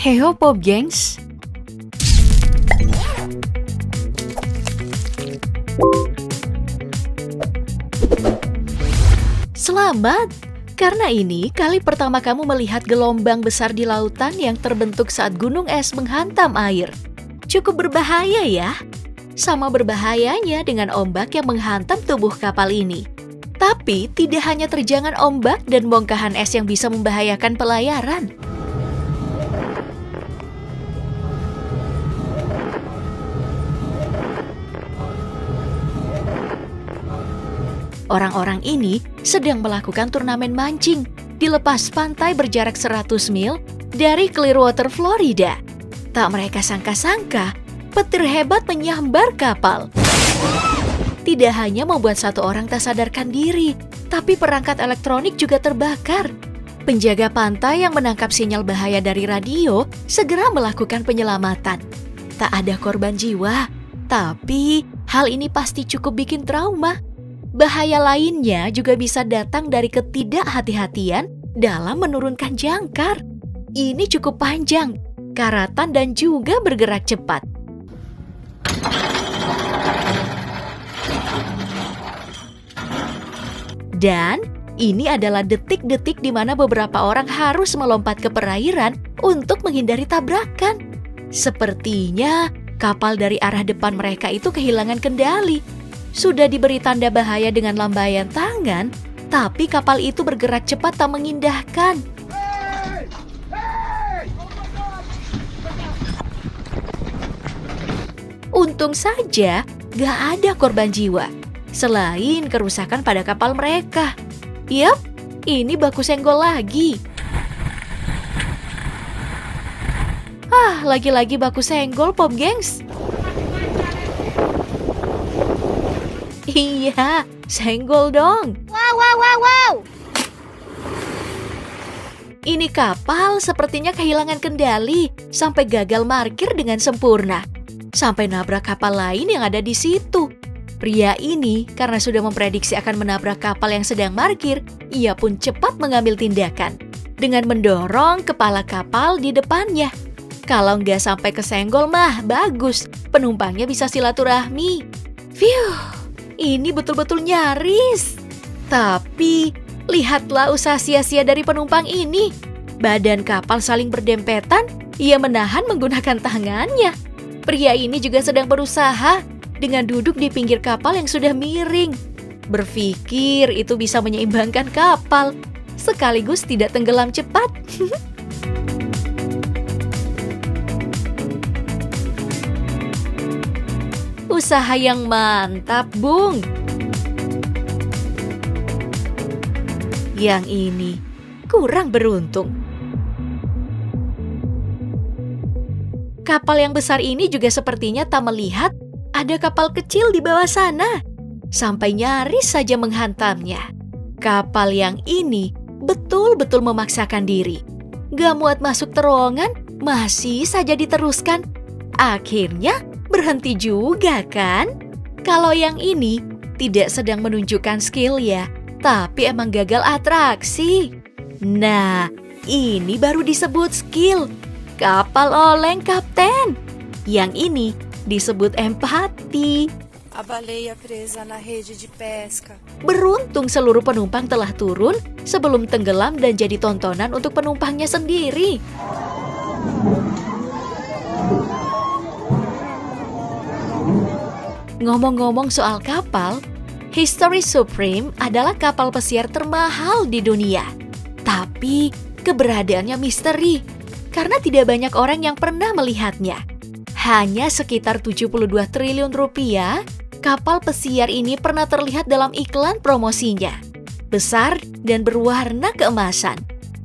Heho Pop Gengs. Selamat! Karena ini kali pertama kamu melihat gelombang besar di lautan yang terbentuk saat gunung es menghantam air. Cukup berbahaya ya. Sama berbahayanya dengan ombak yang menghantam tubuh kapal ini. Tapi tidak hanya terjangan ombak dan bongkahan es yang bisa membahayakan pelayaran. Orang-orang ini sedang melakukan turnamen mancing di lepas pantai berjarak 100 mil dari Clearwater, Florida. Tak mereka sangka-sangka, petir hebat menyambar kapal. Tidak hanya membuat satu orang tak sadarkan diri, tapi perangkat elektronik juga terbakar. Penjaga pantai yang menangkap sinyal bahaya dari radio segera melakukan penyelamatan. Tak ada korban jiwa, tapi hal ini pasti cukup bikin trauma. Bahaya lainnya juga bisa datang dari ketidakhati-hatian dalam menurunkan jangkar. Ini cukup panjang, karatan dan juga bergerak cepat. Dan ini adalah detik-detik di mana beberapa orang harus melompat ke perairan untuk menghindari tabrakan. Sepertinya kapal dari arah depan mereka itu kehilangan kendali. Sudah diberi tanda bahaya dengan lambaian tangan, tapi kapal itu bergerak cepat tak mengindahkan. Untung saja gak ada korban jiwa, selain kerusakan pada kapal mereka. Yap, ini baku senggol lagi. Lagi-lagi baku senggol, Pop Gengs. Iya, senggol dong. Wow. Ini kapal sepertinya kehilangan kendali sampai gagal parkir dengan sempurna. Sampai nabrak kapal lain yang ada di situ. Pria ini karena sudah memprediksi akan menabrak kapal yang sedang parkir, ia pun cepat mengambil tindakan dengan mendorong kepala kapal di depannya. Kalau nggak sampai kesenggol mah bagus, penumpangnya bisa silaturahmi. Phew, ini betul-betul nyaris. Tapi lihatlah usaha sia-sia dari penumpang ini. Badan kapal saling berdempetan, ia menahan menggunakan tangannya. Pria ini juga sedang berusaha dengan duduk di pinggir kapal yang sudah miring. Berpikir itu bisa menyeimbangkan kapal, sekaligus tidak tenggelam cepat. Usaha yang mantap, Bung. Yang ini kurang beruntung. Kapal yang besar ini juga sepertinya tak melihat ada kapal kecil di bawah sana. Sampai nyaris saja menghantamnya. Kapal yang ini betul-betul memaksakan diri. Gak muat masuk terowongan, masih saja diteruskan. Akhirnya berhenti juga kan? Kalau yang ini tidak sedang menunjukkan skill ya, tapi emang gagal atraksi. Nah, ini baru disebut skill. Kapal oleng, Kapten. Yang ini disebut empati. A baleia presa na rede de pesca. Beruntung seluruh penumpang telah turun sebelum tenggelam dan jadi tontonan untuk penumpangnya sendiri. Ngomong-ngomong soal kapal, History Supreme adalah kapal pesiar termahal di dunia. Tapi keberadaannya misteri, karena tidak banyak orang yang pernah melihatnya. Hanya sekitar 72 triliun rupiah, kapal pesiar ini pernah terlihat dalam iklan promosinya. Besar dan berwarna keemasan,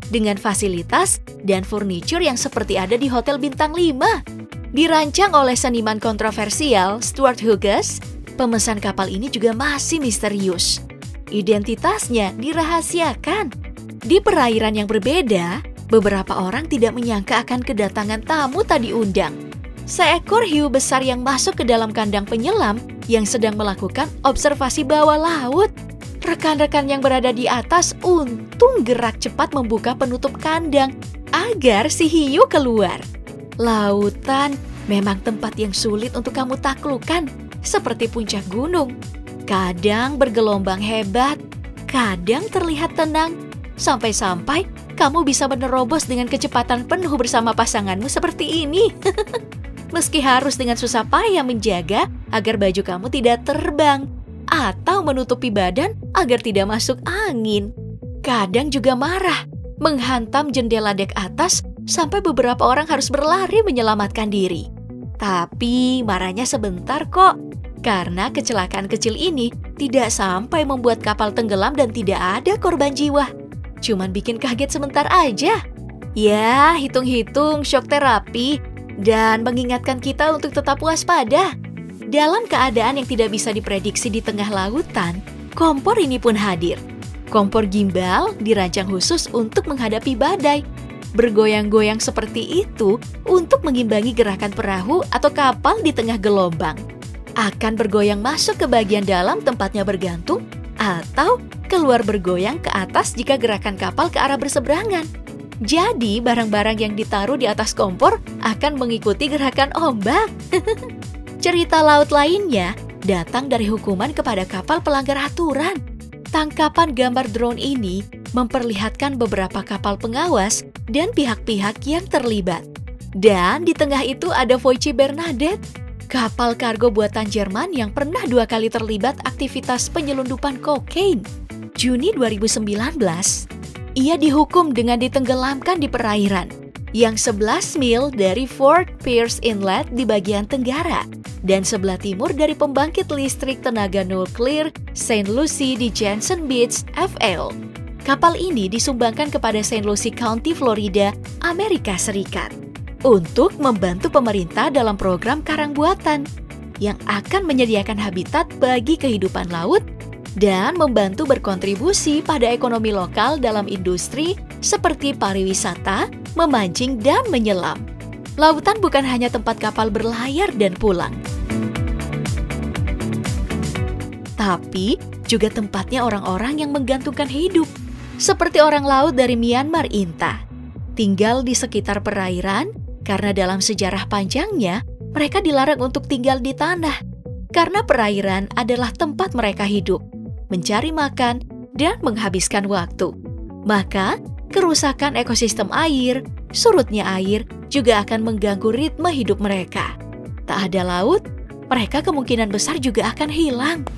dengan fasilitas dan furniture yang seperti ada di Hotel Bintang 5. Dirancang oleh seniman kontroversial Stuart Hughes, pemesan kapal ini juga masih misterius. Identitasnya dirahasiakan. Di perairan yang berbeda, beberapa orang tidak menyangka akan kedatangan tamu tak diundang. Seekor hiu besar yang masuk ke dalam kandang penyelam yang sedang melakukan observasi bawah laut. Rekan-rekan yang berada di atas untung gerak cepat membuka penutup kandang agar si hiu keluar. Lautan memang tempat yang sulit untuk kamu taklukkan, seperti puncak gunung. Kadang bergelombang hebat, kadang terlihat tenang, sampai-sampai kamu bisa menerobos dengan kecepatan penuh bersama pasanganmu seperti ini. Meski harus dengan susah payah menjaga agar baju kamu tidak terbang atau menutupi badan agar tidak masuk angin. Kadang juga marah, menghantam jendela dek atas sampai beberapa orang harus berlari menyelamatkan diri. Tapi marahnya sebentar kok, karena kecelakaan kecil ini tidak sampai membuat kapal tenggelam dan tidak ada korban jiwa. Cuman bikin kaget sebentar aja. Ya, hitung-hitung shock terapi dan mengingatkan kita untuk tetap waspada. Dalam keadaan yang tidak bisa diprediksi di tengah lautan, kompor ini pun hadir. Kompor gimbal dirancang khusus untuk menghadapi badai. Bergoyang-goyang seperti itu untuk mengimbangi gerakan perahu atau kapal di tengah gelombang. Akan bergoyang masuk ke bagian dalam tempatnya bergantung atau keluar bergoyang ke atas jika gerakan kapal ke arah berseberangan. Jadi barang-barang yang ditaruh di atas kompor akan mengikuti gerakan ombak. Cerita laut lainnya datang dari hukuman kepada kapal pelanggar aturan. Tangkapan gambar drone ini memperlihatkan beberapa kapal pengawas dan pihak-pihak yang terlibat. Dan di tengah itu ada Voici Bernadette, kapal kargo buatan Jerman yang pernah 2 kali terlibat aktivitas penyelundupan kokain. Juni 2019, ia dihukum dengan ditenggelamkan di perairan yang 11 mil dari Fort Pierce Inlet di bagian tenggara dan sebelah timur dari pembangkit listrik tenaga nuklir St. Lucie di Jensen Beach, FL. Kapal ini disumbangkan kepada St. Lucie County, Florida, Amerika Serikat untuk membantu pemerintah dalam program karang buatan yang akan menyediakan habitat bagi kehidupan laut dan membantu berkontribusi pada ekonomi lokal dalam industri seperti pariwisata, memancing, dan menyelam. Lautan bukan hanya tempat kapal berlayar dan pulang, tapi juga tempatnya orang-orang yang menggantungkan hidup, seperti orang laut dari Myanmar Inta. Tinggal di sekitar perairan, karena dalam sejarah panjangnya, mereka dilarang untuk tinggal di tanah, karena perairan adalah tempat mereka hidup, mencari makan, dan menghabiskan waktu. Maka, kerusakan ekosistem air, surutnya air, juga akan mengganggu ritme hidup mereka. Tak ada laut, mereka kemungkinan besar juga akan hilang.